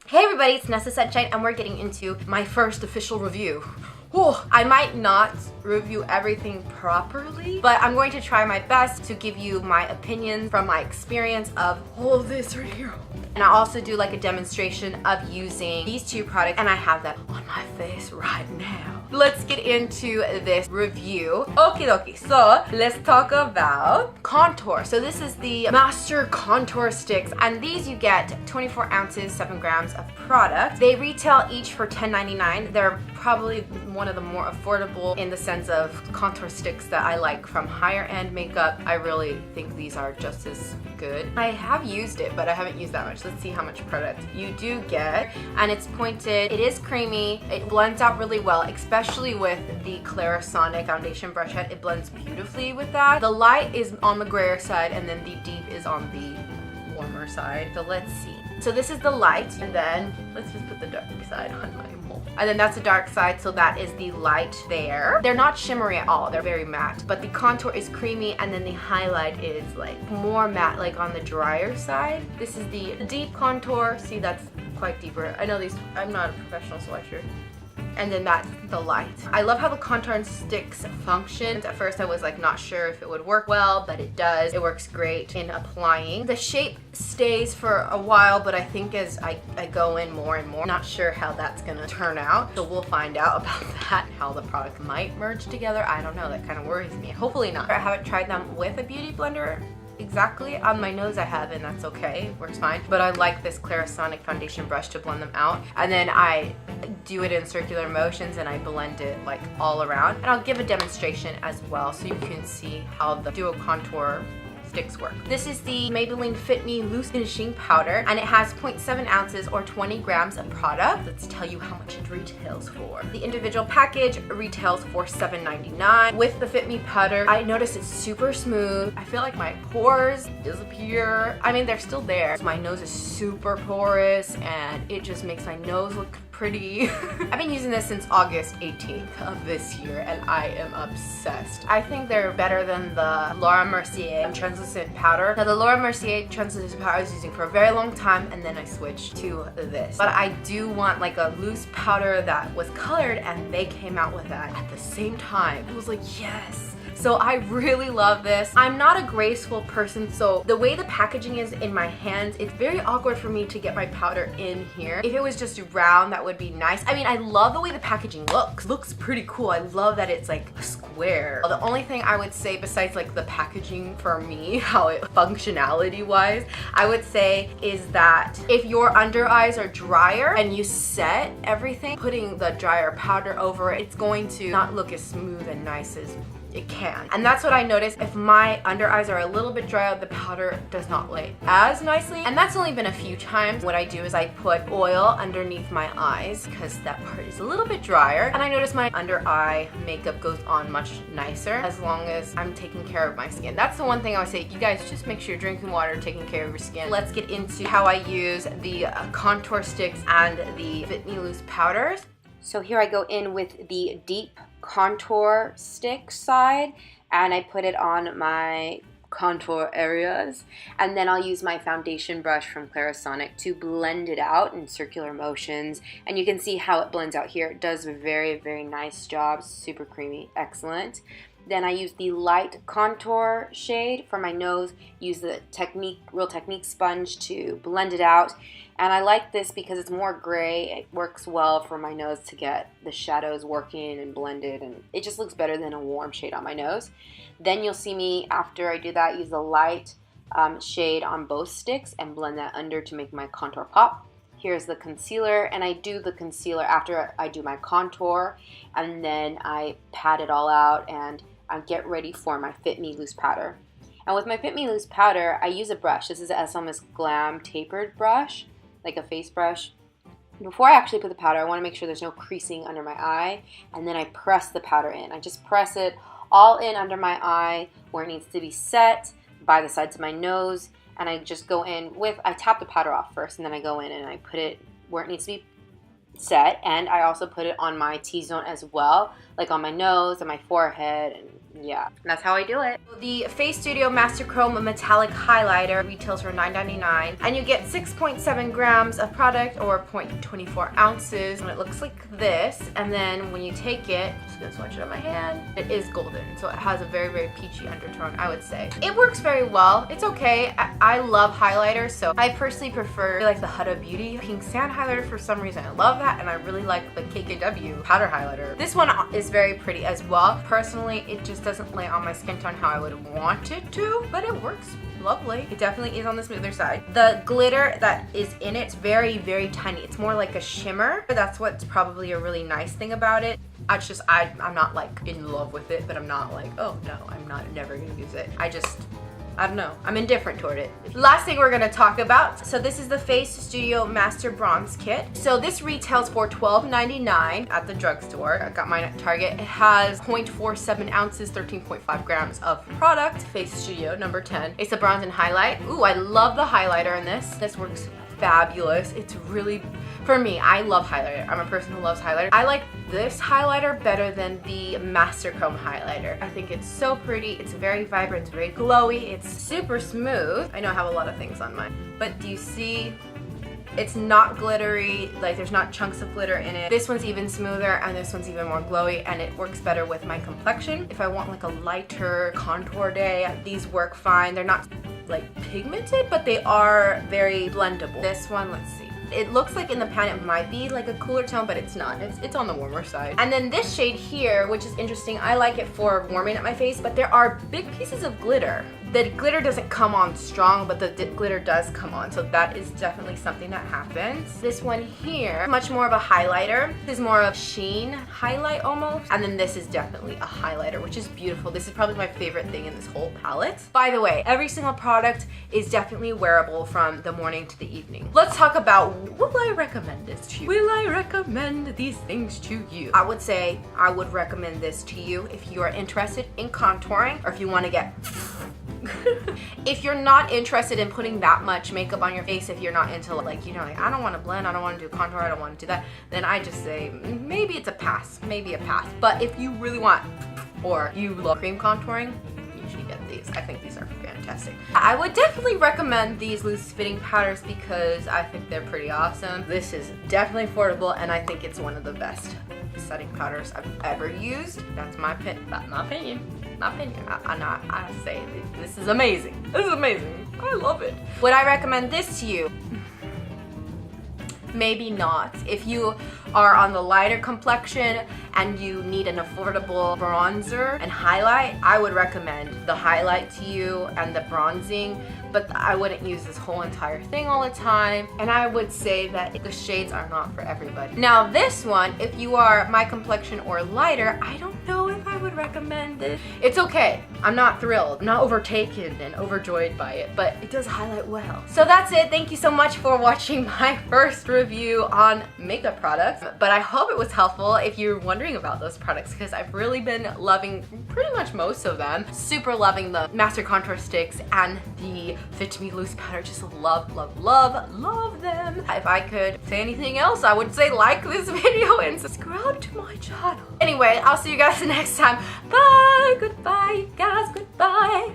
Hey everybody, it's Nessa Sunshine and we're getting into my first official review. Oh, I might not review everything properly, but I'm going to try my best to give you my opinions from my experience of all of this right here. And I'll also do like a demonstration of using these two products, and I have that on my face right now. Let's get into this review. Okie dokie, so let's talk about contour. So this is the Master Contour Sticks, and these you get 24 ounces, 7 grams of product. They retail each for $10.99. They're probably one of the more affordable in the sense of contour sticks that I like from higher end makeup. I really think these are just as good. I have used it, but I haven't used that much. Let's see how much product you do get. And it's pointed, it is creamy, it blends out really well, especially with the Clarisonic foundation brush head. It blends beautifully with that. The light is on the grayer side and then the deep is on the warmer side. So let's see. So this is the light, and then let's just put the dark side on my mold. And then that's the dark side, so that is the light there. They're not shimmery at all, they're very matte. But the contour is creamy, and then the highlight is like more matte, like on the drier side. This is the deep contour. See, that's quite deeper. I know these, I'm not a professional swatcher. And then that's the light. I love how the contour sticks function. At first I was like not sure if it would work well, but it does. It works great in applying. The shape stays for a while, but I think as I go in more and more, not sure how that's gonna turn out. So we'll find out about that, how the product might merge together. I don't know, that kind of worries me. Hopefully not. I haven't tried them with a beauty blender. Exactly. On my nose I have, and that's okay, works fine. But I like this Clarisonic foundation brush to blend them out. And then I do it in circular motions and I blend it like all around. And I'll give a demonstration as well so you can see how the duo contour sticks work. This is the Maybelline Fit Me Loose Finishing Powder, and it has 0.7 ounces or 20 grams of product. Let's tell you how much it retails for. The individual package retails for $7.99. With the Fit Me powder, I notice it's super smooth. I feel like my pores disappear. I mean, they're still there. My nose is super porous and it just makes my nose look pretty. I've been using this since August 18th of this year and I am obsessed. I think they're better than the Laura Mercier translucent powder. Now the Laura Mercier translucent powder I was using for a very long time, and then I switched to this. But I do want like a loose powder that was colored, and they came out with that at the same time. I was like, yes. So I really love this. I'm not a graceful person, so the way the packaging is in my hands, it's very awkward for me to get my powder in here. If it was just round, that would be nice. I mean, I love the way the packaging looks. Looks pretty cool. I love that it's like a square. The only thing I would say besides like the packaging for me, how it functionality wise, I would say is that if your under eyes are drier and you set everything, putting the drier powder over it, it's going to not look as smooth and nice as it can. And that's what I noticed. If my under eyes are a little bit dry, the powder does not lay as nicely. And that's only been a few times. What I do is I put oil underneath my eyes because that part is a little bit drier. And I notice my under eye makeup goes on much nicer as long as I'm taking care of my skin. That's the one thing I would say. You guys just make sure you're drinking water, taking care of your skin. Let's get into how I use the contour sticks and the Fit Me Loose powders. So here I go in with the deep contour stick side, and I put it on my contour areas, and then I'll use my foundation brush from Clarisonic to blend it out in circular motions, and you can see how it blends out here. It does a very, very nice job. Super creamy, excellent. Then I use the light contour shade for my nose, use the Real Technique sponge to blend it out. And I like this because it's more gray. It works well for my nose to get the shadows working and blended, and it just looks better than a warm shade on my nose. Then you'll see me, after I do that, use the light shade on both sticks and blend that under to make my contour pop. Here's the concealer, and I do the concealer after I do my contour, and then I pat it all out and I get ready for my Fit Me Loose powder. And with my Fit Me Loose powder, I use a brush. This is a SLMS Glam tapered brush, like a face brush. Before I actually put the powder, I want to make sure there's no creasing under my eye, and then I press the powder in. I just press it all in under my eye where it needs to be set, by the sides of my nose, and I just go in with, I tap the powder off first, and then I go in and I put it where it needs to be set, and I also put it on my T-zone as well like on my nose and my forehead, and yeah, that's how I do it. The Face Studio Master Chrome Metallic Highlighter retails for $9.99, and you get 6.7 grams of product, or 0.24 ounces, and it looks like this. And then when you take it, I'm just gonna swatch it on my hand, it is golden, so it has a very, very peachy undertone, I would say. It works very well. It's okay. I love highlighters, so I personally prefer like the Huda Beauty Pink Sand Highlighter for some reason. I love that, and I really like the KKW powder highlighter. This one is very pretty as well. Personally, it just doesn't lay on my skin tone how I would want it to, but it works lovely. It definitely is on the smoother side. The glitter that is in it's very, very tiny. It's more like a shimmer. That's what's probably a really nice thing about it. I'm not like in love with it, but I'm not like, oh no, I'm not never gonna use it. I don't know. I'm indifferent toward it. Last thing we're gonna talk about. So this is the Face Studio Master Bronze Kit. So this retails for $12.99 at the drugstore. I got mine at Target. It has 0.47 ounces, 13.5 grams of product. Face Studio number 10. It's a bronze and highlight. Ooh, I love the highlighter in this. This works fabulous. It's really, for me, I love highlighter. I'm a person who loves highlighter. I like this highlighter better than the Master Chrome highlighter. I think it's so pretty. It's very vibrant, it's very glowy, it's super smooth. I know I have a lot of things on mine, but do you see? It's not glittery, like there's not chunks of glitter in it. This one's even smoother, and this one's even more glowy, and it works better with my complexion. If I want like a lighter contour day, these work fine. They're not like pigmented, but they are very blendable. This one, let's see. It looks like in the pan it might be like a cooler tone, but it's not. It's on the warmer side. And then this shade here, which is interesting, I like it for warming up my face, but there are big pieces of glitter. The glitter doesn't come on strong, but the glitter does come on, so that is definitely something that happens. This one here, much more of a highlighter. This is more of sheen highlight almost. And then this is definitely a highlighter, which is beautiful. This is probably my favorite thing in this whole palette. By the way, every single product is definitely wearable from the morning to the evening. Let's talk about, will I recommend this to you? Will I recommend these things to you? I would say I would recommend this to you if you are interested in contouring, or if you want to get if you're not interested in putting that much makeup on your face, if you're not into like, you know, like I don't want to blend, I don't want to do contour, I don't want to do that, then I just say maybe it's a pass, maybe a pass. But if you really want, or you love cream contouring, you should get these. I think these are fantastic. I would definitely recommend these loose fitting powders because I think they're pretty awesome. This is definitely affordable, and I think it's one of the best setting powders I've ever used. That's my opinion. I say this is amazing. This is amazing. I love it. Would I recommend this to you? Maybe not. If you are on the lighter complexion and you need an affordable bronzer and highlight, I would recommend the highlight to you and the bronzing, but I wouldn't use this whole entire thing all the time. And I would say that the shades are not for everybody. Now this one, if you are my complexion or lighter, I don't know if I would recommend this. It's okay. I'm not thrilled. I'm not overtaken and overjoyed by it, but it does highlight well. So that's it. Thank you so much for watching my first review on makeup products, but I hope it was helpful if you're wondering about those products, because I've really been loving pretty much most of them. Super loving the Master Contour Sticks and the Fit Me Loose Powder. Just love, love, love, love them. If I could say anything else, I would say like this video and subscribe to my channel. Anyway, I'll see you guys next time. Bye, goodbye, guys, goodbye.